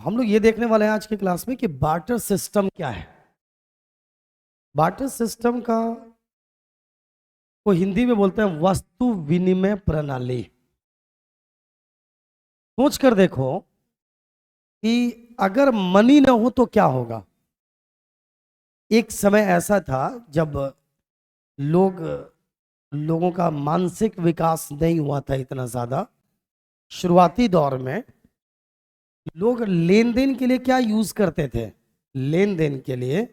हम लोग ये देखने वाले हैं आज की क्लास में कि बार्टर सिस्टम क्या है। बार्टर सिस्टम का को हिंदी में बोलते हैं वस्तु विनिमय प्रणाली। सोच कर देखो कि अगर मनी ना हो तो क्या होगा। एक समय ऐसा था जब लोग लोगों का मानसिक विकास नहीं हुआ था इतना ज्यादा। शुरुआती दौर में लोग लेन देन के लिए क्या यूज करते थे? लेन देन के लिए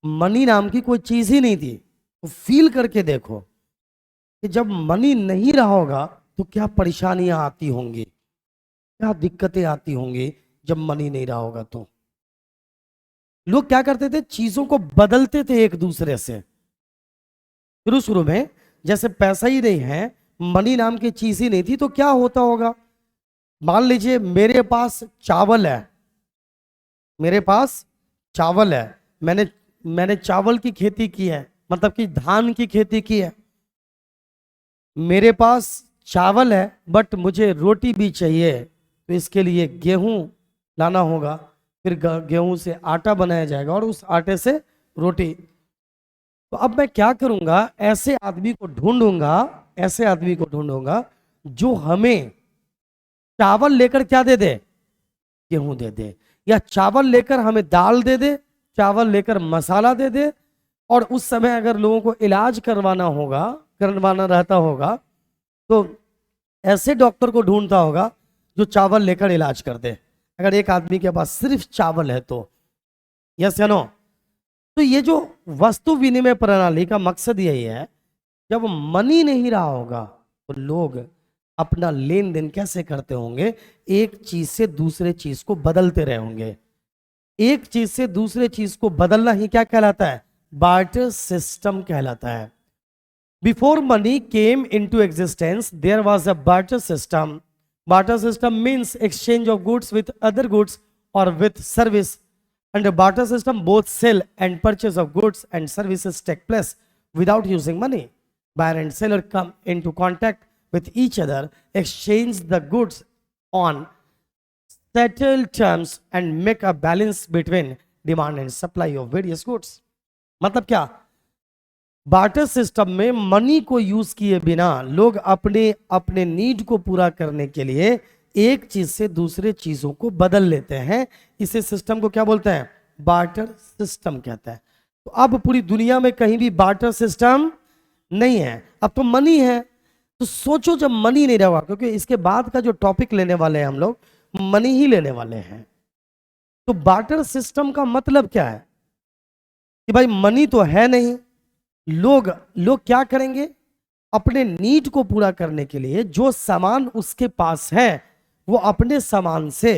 मनी नाम की कोई चीज ही नहीं थी। तो फील करके देखो कि जब मनी नहीं रहा होगा तो क्या परेशानियां आती होंगी, क्या दिक्कतें आती होंगी। जब मनी नहीं रहा होगा तो लोग क्या करते थे, चीजों को बदलते थे एक दूसरे से। शुरू शुरू में जैसे पैसा ही नहीं है, मनी नाम की चीज ही नहीं थी, तो क्या होता होगा। मान लीजिए मेरे पास चावल है, मेरे पास चावल है, मैंने मैंने चावल की खेती की है, मतलब कि धान की खेती की है। मेरे पास चावल है बट मुझे रोटी भी चाहिए, तो इसके लिए गेहूं लाना होगा। फिर गेहूं से आटा बनाया जाएगा और उस आटे से रोटी। तो अब मैं क्या करूंगा, ऐसे आदमी को ढूंढूंगा, ऐसे आदमी को ढूंढूंगा जो हमें चावल लेकर क्या दे दे, गेहूं दे दे, या चावल लेकर हमें दाल दे दे, चावल लेकर मसाला दे दे। और उस समय अगर लोगों को इलाज करवाना होगा, करवाना रहता होगा, तो ऐसे डॉक्टर को ढूंढता होगा जो चावल लेकर इलाज कर दे। अगर एक आदमी के पास सिर्फ चावल है तो। यस या नो? तो ये जो वस्तु विनिमय प्रणाली का मकसद यही है, जब मनी नहीं रहा होगा तो लोग अपना लेन देन कैसे करते होंगे, एक चीज से दूसरे चीज को बदलते रहे होंगे। एक चीज से दूसरे चीज को बदलना ही क्या कहलाता है, बार्टर सिस्टम कहलाता है। Before money came into existence, there was a barter system. Barter system means exchange of goods with other goods or with service. Under barter system, both sale and purchase of goods and services take place without using money. Buyer and seller come into contact with each other, exchange the goods on settled terms and make a balance between demand and supply of various goods. मतलब क्या, barter system में money को use किए बिना लोग अपने अपने need को पूरा करने के लिए एक चीज से दूसरे चीजों को बदल लेते हैं। इसे सिस्टम को क्या बोलते हैं, बार्टर सिस्टम कहते हैं। तो अब पूरी दुनिया में कहीं भी बार्टर सिस्टम नहीं है, अब तो मनी है। तो सोचो जब मनी नहीं रहा, क्योंकि इसके बाद का जो टॉपिक लेने वाले हैं हम लोग, मनी ही लेने वाले हैं। तो बार्टर सिस्टम का मतलब क्या है कि भाई मनी तो है नहीं, लोग लोग क्या करेंगे, अपने नीड को पूरा करने के लिए जो सामान उसके पास है वो अपने सामान से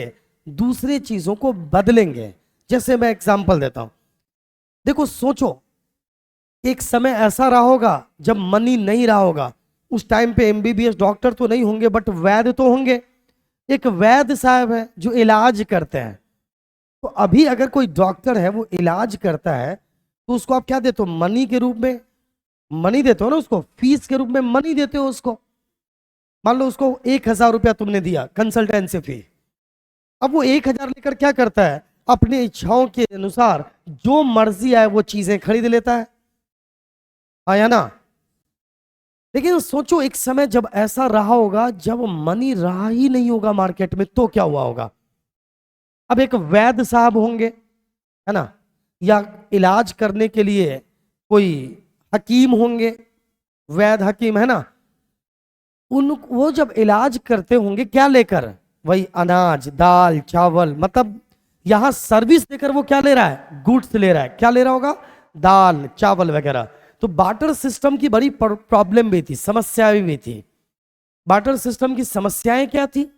दूसरे चीजों को बदलेंगे। जैसे मैं एग्जांपल देता हूं, देखो सोचो एक समय ऐसा रहा होगा जब मनी नहीं रहा होगा। उस टाइम पे एमबीबीएस डॉक्टर तो नहीं होंगे बट वैद्य तो होंगे। एक वैद्य साहब है जो इलाज करते हैं। तो अभी अगर कोई डॉक्टर है वो इलाज करता है तो उसको आप क्या देते हो, मनी के रूप में मनी देते हो ना, उसको फीस के रूप में मनी देते हो उसको। मान लो उसको 1,000 रुपया तुमने दिया कंसल्टेंसी फी। अब वो 1,000 लेकर क्या करता है, अपनी इच्छाओं के अनुसार जो मर्जी आए वो चीजें खरीद लेता है, आया ना। लेकिन सोचो एक समय जब ऐसा रहा होगा जब मनी रहा ही नहीं होगा मार्केट में, तो क्या हुआ होगा। अब एक वैद्य साहब होंगे, है ना, या इलाज करने के लिए कोई हकीम होंगे, वैद्य हकीम, है ना। उन वो जब इलाज करते होंगे क्या लेकर, वही अनाज दाल चावल, मतलब यहां सर्विस देकर वो क्या ले रहा है, गुड्स ले रहा है। क्या ले रहा होगा, दाल चावल वगैरह। तो बार्टर सिस्टम की बड़ी प्रॉब्लम भी थी, समस्या भी थी। बार्टर सिस्टम की समस्याएं क्या थी।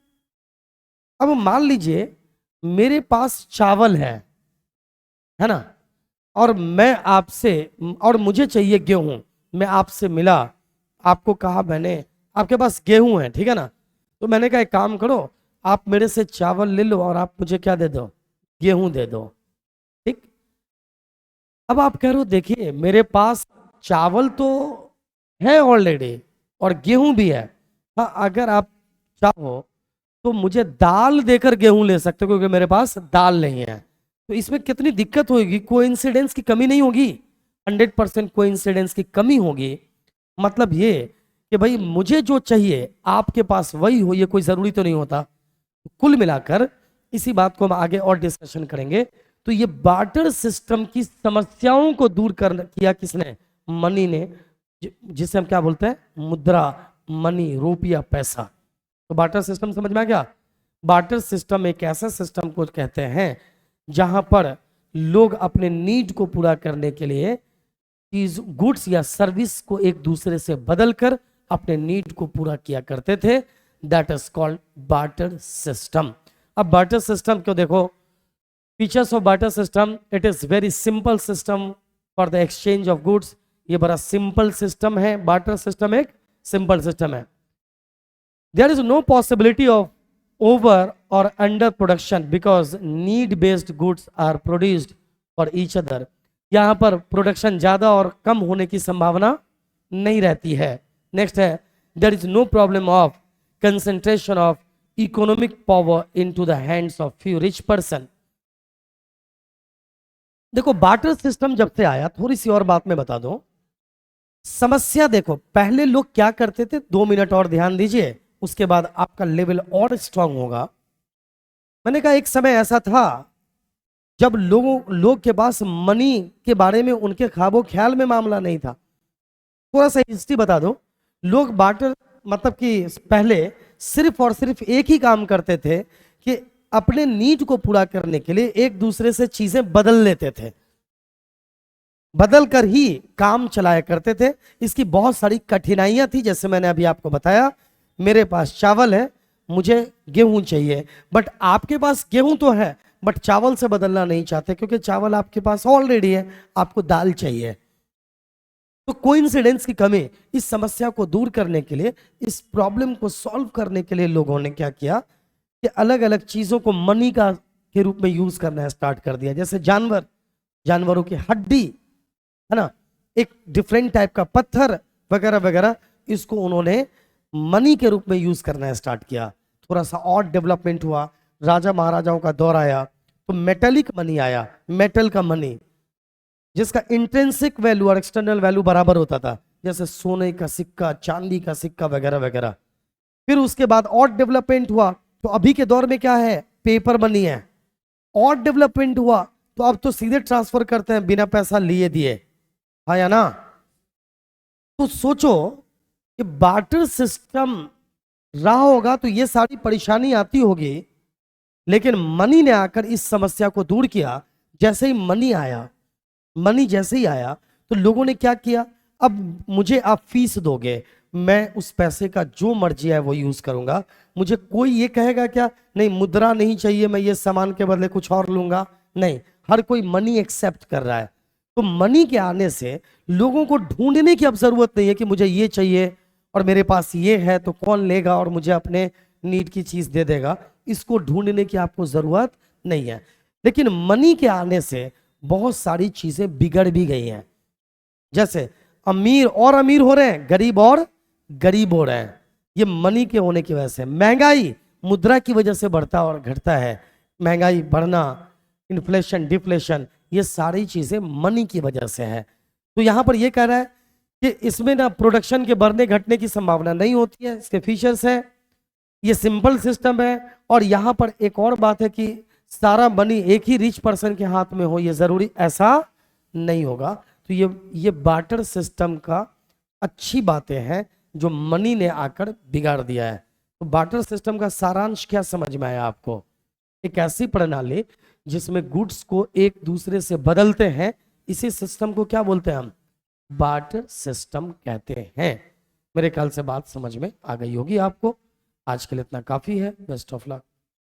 अब मान लीजिए मेरे पास चावल है ना, और मैं आपसे, और मुझे चाहिए गेहूं, मैं आपसे मिला, आपको कहा मैंने आपके पास गेहूं है, ठीक है ना। तो मैंने कहा एक काम करो, आप मेरे से चावल ले लो और आप मुझे क्या दे दो, गेहूं दे दो, ठीक। अब आप कह रहे हो देखिए मेरे पास चावल तो है ऑलरेडी और गेहूं भी है। हाँ, अगर आप चाहो तो मुझे दाल देकर गेहूं ले सकते हो क्योंकि मेरे पास दाल नहीं है। तो इसमें कितनी दिक्कत होगी, कोइंसिडेंस की कमी नहीं होगी, 100% कोइंसिडेंस की कमी होगी। मतलब ये कि भाई मुझे जो चाहिए आपके पास वही हो, ये कोई जरूरी तो नहीं होता। कुल मिलाकर इसी बात को हम आगे और डिस्कशन करेंगे। तो ये बार्टर सिस्टम की समस्याओं को दूर कर किया किसने, मनी ने, जिसे हम क्या बोलते हैं, मुद्रा, मनी, रुपया, पैसा। तो बार्टर सिस्टम समझ में आ गया। बार्टर सिस्टम एक ऐसा सिस्टम को कहते हैं जहां पर लोग अपने नीड को पूरा करने के लिए चीज, गुड्स या सर्विस को एक दूसरे से बदलकर अपने नीड को पूरा किया करते थे। That is called barter system. अब बार्टर सिस्टम को देखो, features of barter system, it is very simple system for the exchange of goods. ये बड़ा सिंपल सिस्टम है, बार्टर सिस्टम एक सिंपल सिस्टम है। There is no possibility of over और under production because need based goods are produced for each other. यहां पर production ज्यादा और कम होने की संभावना नहीं रहती है। नेक्स्ट है, there is no problem of concentration of economic power into the hands of few rich person. देखो बार्टर सिस्टम जब से आया, थोड़ी सी और बात मैं बता दूं। समस्या देखो, पहले लोग क्या करते थे, 2 मिनट और ध्यान दीजिए, उसके बाद आपका लेवल और स्ट्रांग होगा। मैंने कहा एक समय ऐसा था जब लोग के पास मनी के बारे में उनके ख्वाबो ख्याल में मामला नहीं था। थोड़ा सा हिस्ट्री बता दो। लोग बार्टर मतलब कि पहले सिर्फ और सिर्फ एक ही काम करते थे कि अपने नीड को पूरा करने के लिए एक दूसरे से चीजें बदल लेते थे, बदल कर ही काम चलाया करते थे। इसकी बहुत सारी कठिनाइयां थी, जैसे मैंने अभी आपको बताया, मेरे पास चावल है, मुझे गेहूं चाहिए, बट आपके पास गेहूं तो है बट चावल से बदलना नहीं चाहते क्योंकि चावल आपके पास ऑलरेडी है, आपको दाल चाहिए। तो कोइंसिडेंस की कमी, इस समस्या को दूर करने के लिए, इस प्रॉब्लम को सॉल्व करने के लिए लोगों ने क्या किया कि अलग अलग चीजों को मनी का के रूप में यूज करना स्टार्ट कर दिया। जैसे जानवरों की हड्डी है ना, एक डिफरेंट टाइप का पत्थर वगैरह वगैरह, इसको उन्होंने मनी के रूप में यूज करना स्टार्ट किया। थोड़ा सा और डेवलपमेंट हुआ, राजा महाराजाओं का दौर आया तो मेटेलिक मनी आया, मेटल का मनी जिसका इंट्रिंसिक वैल्यू और एक्सटर्नल वैल्यू बराबर होता था, जैसे सोने का सिक्का, चांदी का सिक्का वगैरह वगैरह। फिर उसके बाद और डेवलपमेंट हुआ तो अभी के दौर में क्या है, पेपर मनी है। और डेवलपमेंट हुआ तो अब तो सीधे ट्रांसफर करते हैं बिना पैसा लिए दिए, हाँ या ना। तो सोचो कि बार्टर सिस्टम रहा होगा तो ये सारी परेशानी आती होगी, लेकिन मनी ने आकर इस समस्या को दूर किया। जैसे ही मनी जैसे ही आया तो लोगों ने क्या किया, अब मुझे आप फीस दोगे, मैं उस पैसे का जो मर्जी है वो यूज करूंगा। मुझे कोई ये कहेगा क्या, नहीं मुद्रा नहीं चाहिए, मैं ये सामान के बदले कुछ और लूंगा, नहीं, हर कोई मनी एक्सेप्ट कर रहा है। तो मनी के आने से लोगों को ढूंढने की अब जरूरत नहीं है कि मुझे ये चाहिए और मेरे पास ये है तो कौन लेगा और मुझे अपने नीड की चीज दे देगा, इसको ढूंढने की आपको जरूरत नहीं है। लेकिन मनी के आने से बहुत सारी चीजें बिगड़ भी गई हैं। जैसे अमीर और अमीर हो रहे हैं, गरीब और गरीब हो रहे हैं, ये मनी के होने की वजह से। महंगाई मुद्रा की वजह से बढ़ता और घटता है, महंगाई बढ़ना, इन्फ्लेशन, डिफ्लेशन, ये सारी चीजें मनी की वजह से है। तो यहां पर ये कह रहा है कि इसमें ना प्रोडक्शन के बढ़ने घटने की संभावना नहीं होती है, इसके फीचर्स है, ये सिंपल सिस्टम है। और यहां पर एक और बात है कि सारा मनी एक ही रिच पर्सन के हाथ में हो, ये जरूरी ऐसा नहीं होगा। तो ये बार्टर सिस्टम का अच्छी बातें हैं जो मनी ने आकर बिगाड़ दिया है। तो बार्टर सिस्टम का सारांश क्या समझ में आया आपको, एक ऐसी प्रणाली जिसमें गुड्स को एक दूसरे से बदलते हैं, इसी सिस्टम को क्या बोलते हैं हम, बार्टर सिस्टम कहते हैं। मेरे ख्याल से बात समझ में आ गई होगी आपको। आज के लिए इतना काफी है। Best of luck.